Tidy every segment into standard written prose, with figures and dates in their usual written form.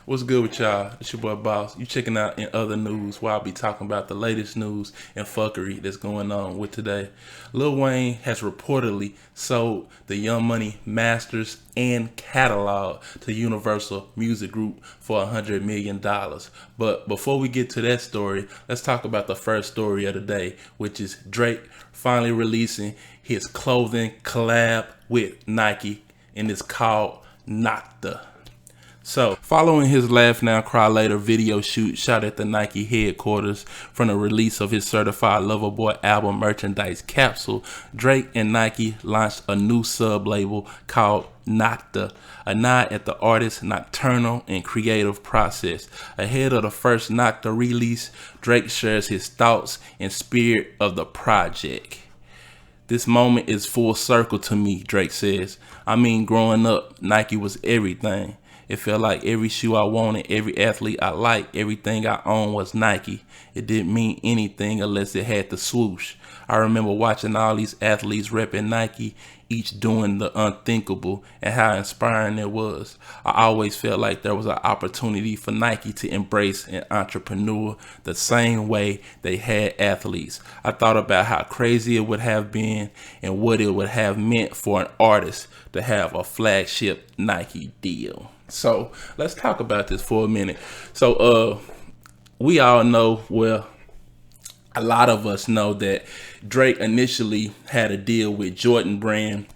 What's good with y'all? It's your boy Boss. You checking out In Other News, where I'll be talking about the latest news and fuckery that's going on with today. Lil Wayne has reportedly sold the Young Money masters and catalog to Universal Music Group for $100 million. But before we get to that story, let's talk about the first story of the day, which is Drake finally releasing his clothing collab with Nike, and it's called Nocta. So, following his Laugh Now Cry Later video shoot shot at the Nike headquarters from the release of his Certified Lover Boy album merchandise capsule, Drake and Nike launched a new sub-label called Nocta, a nod at the artist's nocturnal and creative process. Ahead of the first Nocta release, Drake shares his thoughts and spirit of the project. "This moment is full circle to me," Drake says. "I mean, growing up, Nike was everything. It felt like every shoe I wanted, every athlete I liked, everything I owned was Nike. It didn't mean anything unless it had the swoosh. I remember watching all these athletes repping Nike, each doing the unthinkable, and how inspiring it was. I always felt like there was an opportunity for Nike to embrace an entrepreneur the same way they had athletes. I thought about how crazy it would have been and what it would have meant for an artist to have a flagship Nike deal." So let's talk about this for a minute. So we all know, well, a lot of us know that Drake initially had a deal with Jordan brand,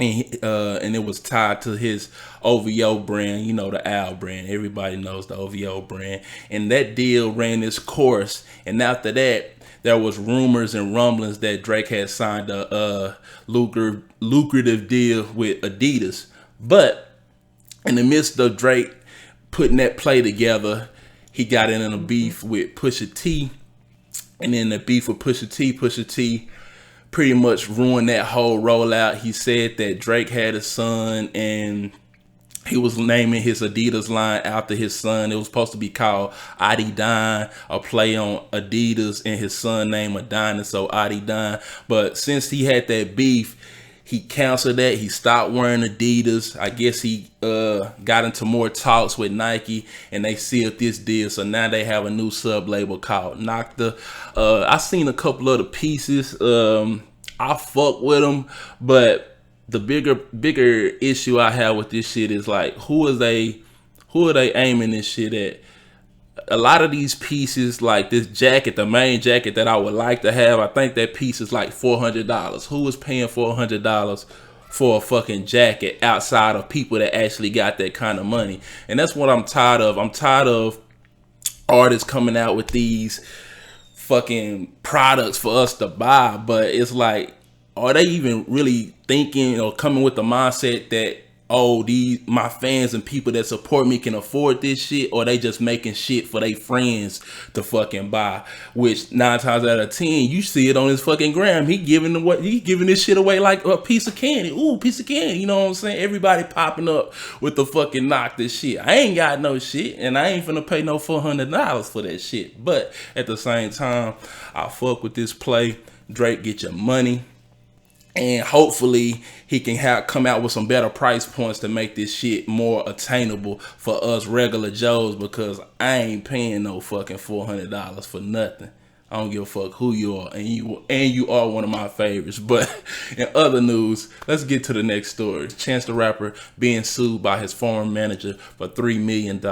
and it was tied to his OVO brand, the Al brand. Everybody knows the OVO brand. And that deal ran its course. And after that, there was rumors and rumblings that Drake had signed a lucrative deal with Adidas. But in the midst of Drake putting that play together, he got in a beef with Pusha T. And in the beef with Pusha T pretty much ruined that whole rollout. He said that Drake had a son and he was naming his Adidas line after his son. It was supposed to be called Adidon, a play on Adidas and his son named Adonis, so Adidon. But since he had that beef, he canceled that. He stopped wearing Adidas. I guess he got into more talks with Nike, and they sealed this deal. So now they have a new sub-label called Nocta. I seen a couple of the pieces. I fuck with them, but the bigger issue I have with this shit is like, who are they aiming this shit at? A lot of these pieces, like this jacket, the main jacket that I would like to have, I think that piece is like $400. Who is paying $400 for a fucking jacket outside of people that actually got that kind of money? And that's what I'm tired of. I'm tired of artists coming out with these fucking products for us to buy, but it's like, are they even really thinking or coming with the mindset that, oh, my fans and people that support me can afford this shit, or they just making shit for their friends to fucking buy? Which 9 times out of 10, you see it on his fucking gram. He giving this shit away like a piece of candy. Ooh, piece of candy. You know what I'm saying? Everybody popping up with the fucking knock this shit. I ain't got no shit, and I ain't finna pay no $400 for that shit. But at the same time, I fuck with this play. Drake, get your money. And hopefully he can come out with some better price points to make this shit more attainable for us regular Joes, because I ain't paying no fucking $400 for nothing. I don't give a fuck who you are, and you are one of my favorites. But in other news, let's get to the next story. Chance the Rapper being sued by his former manager for $3 million.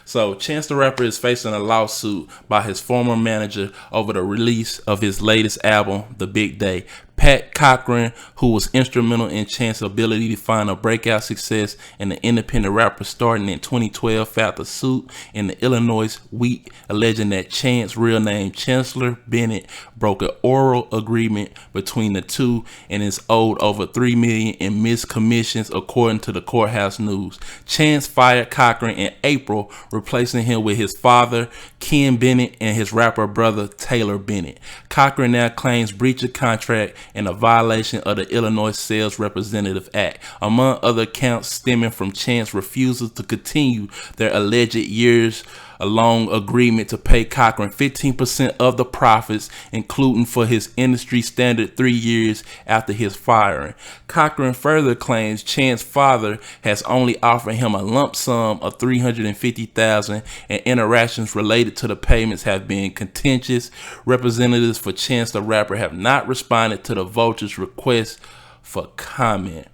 So Chance the Rapper is facing a lawsuit by his former manager over the release of his latest album, The Big Day. Pat Cochran, who was instrumental in Chance's ability to find a breakout success in the independent rapper starting in 2012, filed a suit in the Illinois Week alleging that Chance, real name Chancellor Bennett, broke an oral agreement between the two and is owed over $3 million in missed commissions, according to the Courthouse News. Chance fired Cochran in April, replacing him with his father, Ken Bennett, and his rapper brother, Taylor Bennett. Cochran now claims breach of contract and a violation of the Illinois Sales Representative Act, among other counts stemming from Chance's refusal to continue their alleged years a long agreement to pay Cochran 15% of the profits, including for his industry standard 3 years after his firing. Cochran further claims Chance's father has only offered him a lump sum of $350,000, and interactions related to the payments have been contentious. Representatives for Chance the Rapper have not responded to the Vulture's request for comment.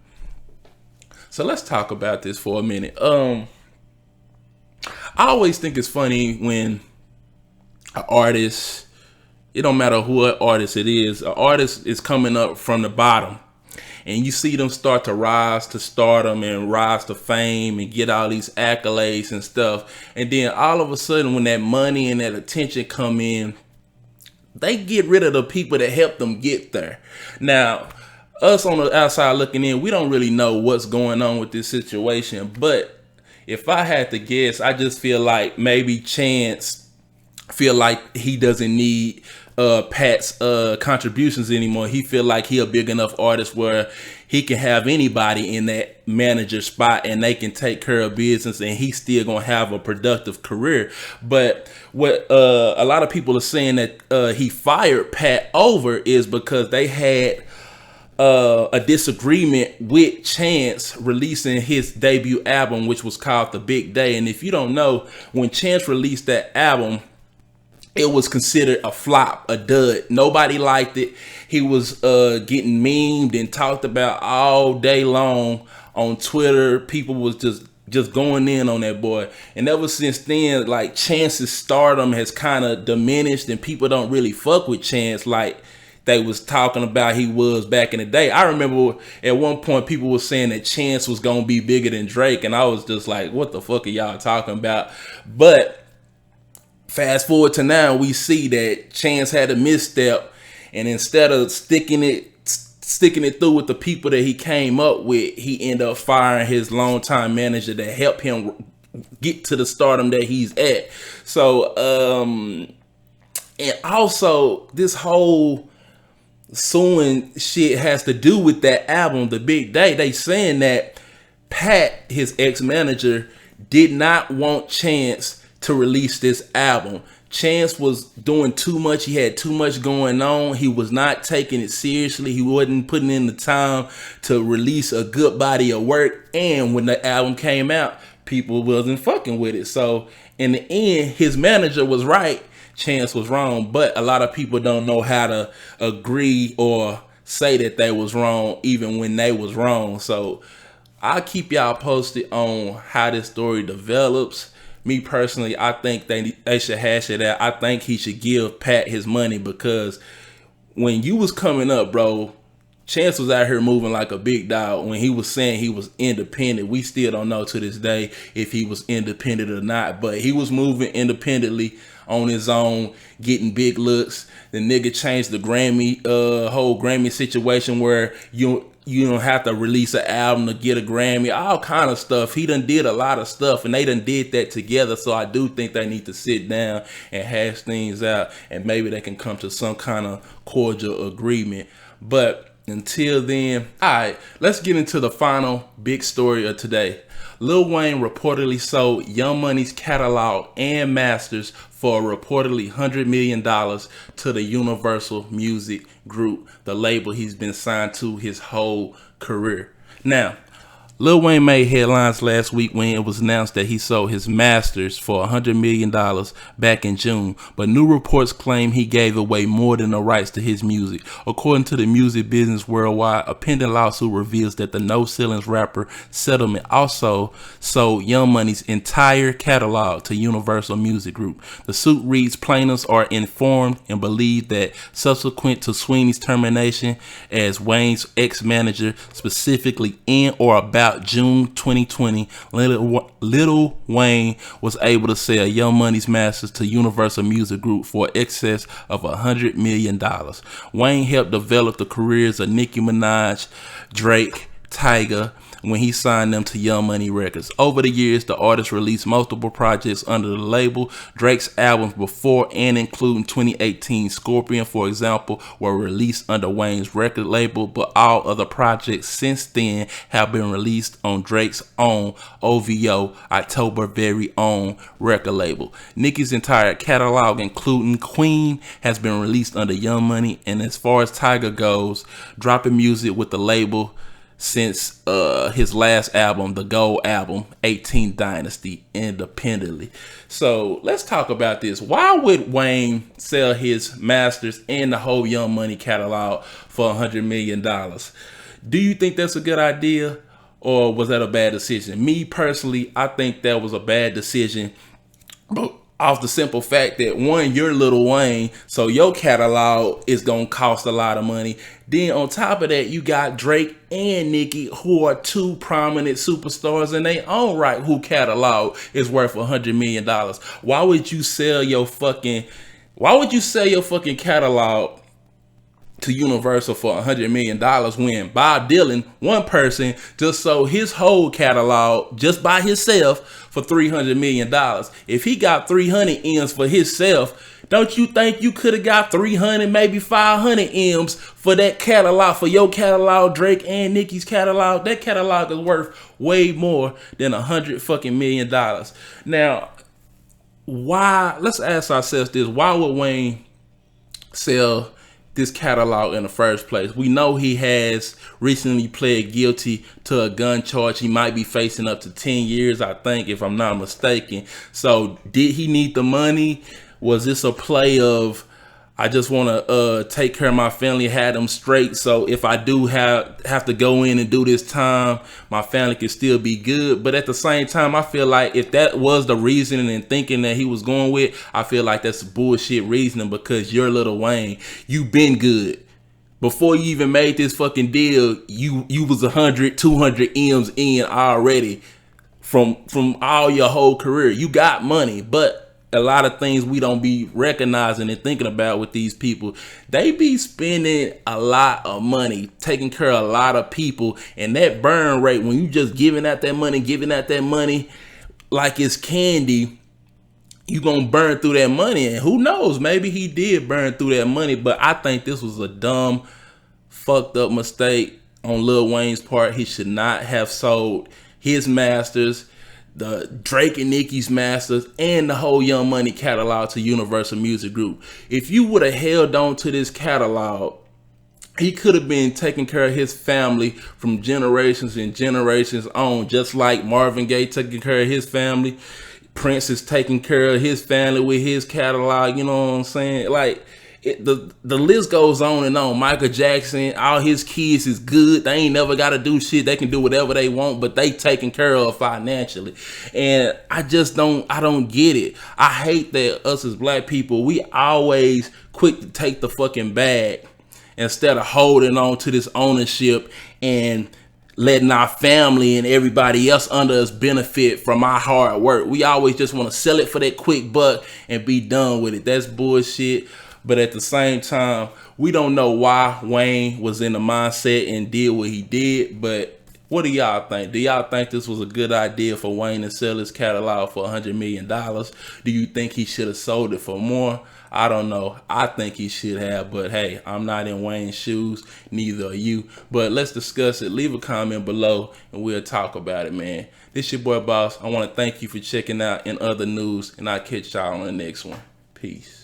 So let's talk about this for a minute. I always think it's funny when an artist, it don't matter what artist it is, an artist is coming up from the bottom and you see them start to rise to stardom and rise to fame and get all these accolades and stuff. And then all of a sudden when that money and that attention come in, they get rid of the people that helped them get there. Now, us on the outside looking in, we don't really know what's going on with this situation, but if I had to guess, I just feel like maybe Chance feel like he doesn't need Pat's contributions anymore. He feel like he a big enough artist where he can have anybody in that manager spot and they can take care of business and he's still gonna have a productive career. But what a lot of people are saying that he fired Pat over is because they had a disagreement with Chance releasing his debut album, which was called The Big Day. And if you don't know, when Chance released that album, it was considered a flop, a dud. Nobody liked it. He was getting memed and talked about all day long on Twitter. People was just going in on that boy. And ever since then, like, Chance's stardom has kind of diminished and people don't really fuck with Chance like they was talking about he was back in the day. I remember at one point people were saying that Chance was gonna be bigger than Drake, and I was just like, what the fuck are y'all talking about? But fast forward to now, we see that Chance had a misstep, and instead of sticking it through with the people that he came up with, he ended up firing his longtime manager that helped him get to the stardom that he's at. So and also this whole suing shit has to do with that album, The Big Day. They saying that Pat, his ex-manager, did not want Chance to release this album. Chance was doing too much. He had too much going on. He was not taking it seriously. He wasn't putting in the time to release a good body of work. And when the album came out, people wasn't fucking with it. So in the end, his manager was right, Chance was wrong. But a lot of people don't know how to agree or say that they was wrong even when they was wrong. So I'll keep y'all posted on how this story develops. Me personally, I think they should hash it out. I think he should give Pat his money, because when you was coming up, bro, Chance was out here moving like a big dog. When he was saying he was independent, we still don't know to this day if he was independent or not, but he was moving independently on his own, getting big looks. The nigga changed the Grammy, whole Grammy situation where you don't have to release an album to get a Grammy, all kind of stuff. He done did a lot of stuff, and they done did that together. So I do think they need to sit down and hash things out, and maybe they can come to some kind of cordial agreement. But until then, all right, let's get into the final big story of today. Lil Wayne reportedly sold Young Money's catalog and masters for reportedly $100 million to the Universal Music Group, the label he's been signed to his whole career. Now, Lil Wayne made headlines last week when it was announced that he sold his masters for $100 million back in June, but new reports claim he gave away more than the rights to his music. According to the Music Business Worldwide, a pending lawsuit reveals that the No Ceilings rapper settlement also sold Young Money's entire catalog to Universal Music Group. The suit reads, plaintiffs are informed and believe that subsequent to Sweeney's termination as Wayne's ex-manager, specifically in or about June 2020, Lil Wayne was able to sell Young Money's masters to Universal Music Group for excess of $100 million. Wayne helped develop the careers of Nicki Minaj, Drake, Tyga, when he signed them to Young Money Records. Over the years, the artist released multiple projects under the label. Drake's albums before and including 2018 Scorpion, for example, were released under Wayne's record label, but all other projects since then have been released on Drake's own OVO, October very own record label. Nicki's entire catalog, including Queen, has been released under Young Money, and as far as Tiger goes, dropping music with the label since his last album, the Gold album, 18 Dynasty, independently. So let's talk about this. Why would Wayne sell his masters and the whole Young Money catalog for $100 million? Do you think that's a good idea, or was that a bad decision? Me personally, I think that was a bad decision, but off the simple fact that, one, you're Lil Wayne, so your catalog is gonna cost a lot of money. Then on top of that, you got Drake and Nicki, who are two prominent superstars in their own right, who catalog is worth $100 million. Why would you sell your fucking catalog to Universal for $100 million when Bob Dylan, one person, just sold his whole catalog just by himself for $300 million? If he got 300 M's for himself, don't you think you could have got 300, maybe 500 M's for that catalog, for your catalog, Drake and Nicki's catalog? That catalog is worth way more than $100 million. Now, why? Let's ask ourselves this: why would Wayne sell this catalog in the first place? We know he has recently pled guilty to a gun charge. He might be facing up to 10 years, I think, if I'm not mistaken. So did he need the money? Was this a play of, I just want to take care of my family, have them straight, so if I do have to go in and do this time, my family can still be good? But at the same time, I feel like if that was the reasoning and thinking that he was going with, I feel like that's bullshit reasoning, because you're Lil Wayne. You been good. Before you even made this fucking deal, you was 100, 200 M's in already from all your whole career. You got money, but a lot of things we don't be recognizing and thinking about with these people. They be spending a lot of money, taking care of a lot of people, and that burn rate, when you just giving out that money like it's candy, you gonna burn through that money. And who knows, maybe he did burn through that money, but I think this was a dumb, fucked up mistake on Lil Wayne's part. He should not have sold his masters, the Drake and Nicki's masters, and the whole Young Money catalog to Universal Music Group. If you would have held on to this catalog, he could have been taking care of his family from generations and generations on, just like Marvin Gaye taking care of his family. Prince is taking care of his family with his catalog, you know what I'm saying? Like, the list goes on and on. Michael Jackson, all his kids is good. They ain't never got to do shit. They can do whatever they want, but they taken care of financially. And I don't get it. I hate that us as black people, we always quick to take the fucking bag instead of holding on to this ownership and letting our family and everybody else under us benefit from our hard work. We always just want to sell it for that quick buck and be done with it. That's bullshit. But at the same time, we don't know why Wayne was in the mindset and did what he did. But what do y'all think? Do y'all think this was a good idea for Wayne to sell his catalog for $100 million? Do you think he should have sold it for more? I don't know. I think he should have, but hey, I'm not in Wayne's shoes. Neither are you. But let's discuss it. Leave a comment below and we'll talk about it, man. This your boy Boss. I want to thank you for checking out In Other News, and I'll catch y'all on the next one. Peace.